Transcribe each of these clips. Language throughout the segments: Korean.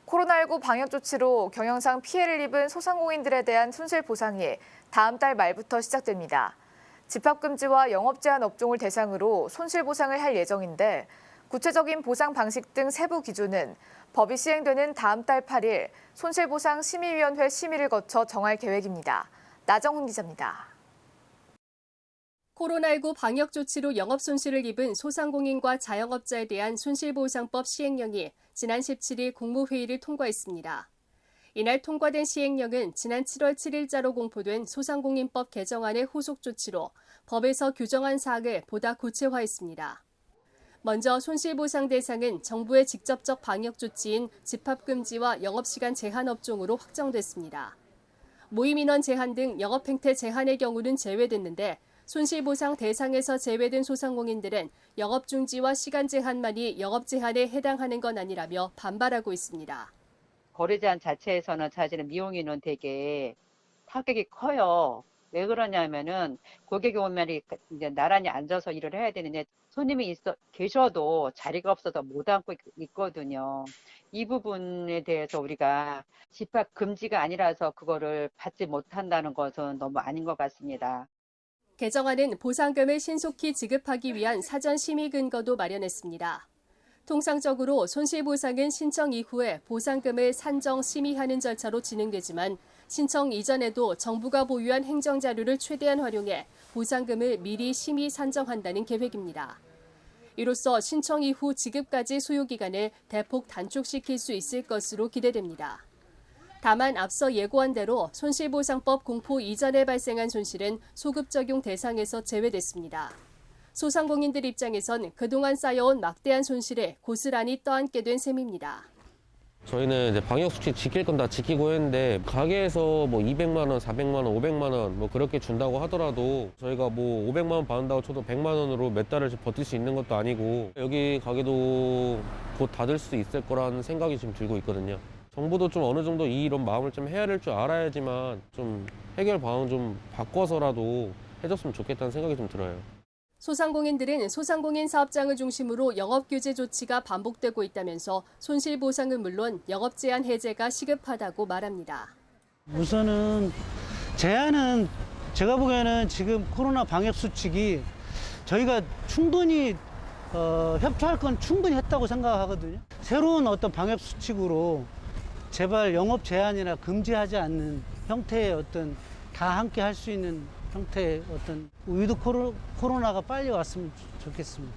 코로나19 방역 조치로 경영상 피해를 입은 소상공인들에 대한 손실보상이 다음 달 말부터 시작됩니다. 집합금지와 영업 제한 업종을 대상으로 손실보상을 할 예정인데 구체적인 보상 방식 등 세부 기준은 법이 시행되는 다음 달 8일 손실보상심의위원회 심의를 거쳐 정할 계획입니다. 나정훈 기자입니다. 코로나19 방역 조치로 영업 손실을 입은 소상공인과 자영업자에 대한 손실보상법 시행령이 지난 17일 국무회의를 통과했습니다. 이날 통과된 시행령은 지난 7월 7일자로 공포된 소상공인법 개정안의 후속 조치로 법에서 규정한 사항을 보다 구체화했습니다. 먼저 손실보상 대상은 정부의 직접적 방역 조치인 집합금지와 영업시간 제한 업종으로 확정됐습니다. 모임인원 제한 등 영업행태 제한의 경우는 제외됐는데 손실보상 대상에서 제외된 소상공인들은 영업 중지와 시간 제한만이 영업 제한에 해당하는 건 아니라며 반발하고 있습니다. 거래 제한 자체에서는 사실은 미용인은 되게 타격이 커요. 왜 그러냐면은 고객이 오면 이제 나란히 앉아서 일을 해야 되는데 손님이 계셔도 자리가 없어서 못 앉고 있거든요. 이 부분에 대해서 우리가 집합 금지가 아니라서 그거를 받지 못한다는 것은 너무 아닌 것 같습니다. 개정안은 보상금을 신속히 지급하기 위한 사전 심의 근거도 마련했습니다. 통상적으로 손실보상은 신청 이후에 보상금을 산정 심의하는 절차로 진행되지만 신청 이전에도 정부가 보유한 행정자료를 최대한 활용해 보상금을 미리 심의 산정한다는 계획입니다. 이로써 신청 이후 지급까지 소요기간을 대폭 단축시킬 수 있을 것으로 기대됩니다. 다만 앞서 예고한 대로 손실보상법 공포 이전에 발생한 손실은 소급 적용 대상에서 제외됐습니다. 소상공인들 입장에선 그동안 쌓여온 막대한 손실을 고스란히 떠안게 된 셈입니다. 저희는 이제 방역 수칙 지킬 건 다 지키고 했는데 가게에서 뭐 200만 원, 400만 원, 500만 원 뭐 그렇게 준다고 하더라도 저희가 뭐 500만 원 받는다고 쳐도 100만 원으로 몇 달을 버틸 수 있는 것도 아니고 여기 가게도 곧 닫을 수 있을 거라는 생각이 지금 들고 있거든요. 정부도 좀 어느 정도 이런 마음을 좀 헤아릴 줄 알아야지만 좀 해결 방안 좀 바꿔서라도 해줬으면 좋겠다는 생각이 좀 들어요. 소상공인들은 소상공인 사업장을 중심으로 영업 규제 조치가 반복되고 있다면서 손실보상은 물론 영업 제한 해제가 시급하다고 말합니다. 우선은 제한은 제가 보기에는 지금 코로나 방역 수칙이 저희가 충분히 협조할 건 충분히 했다고 생각하거든요. 새로운 어떤 방역 수칙으로 제발 영업 제한이나 금지하지 않는 형태의 어떤 다 함께 할 수 있는 형태의 어떤 위드 코로나가 빨리 왔으면 좋겠습니다.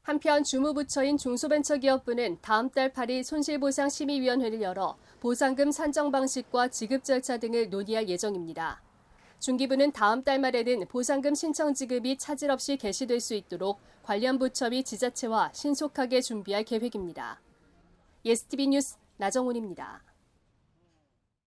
한편 주무부처인 중소벤처기업부는 다음 달 8일 손실보상심의위원회를 열어 보상금 산정 방식과 지급 절차 등을 논의할 예정입니다. 중기부는 다음 달 말에는 보상금 신청 지급이 차질 없이 개시될 수 있도록 관련 부처 및 지자체와 신속하게 준비할 계획입니다. 예스티비 뉴스 나정훈입니다.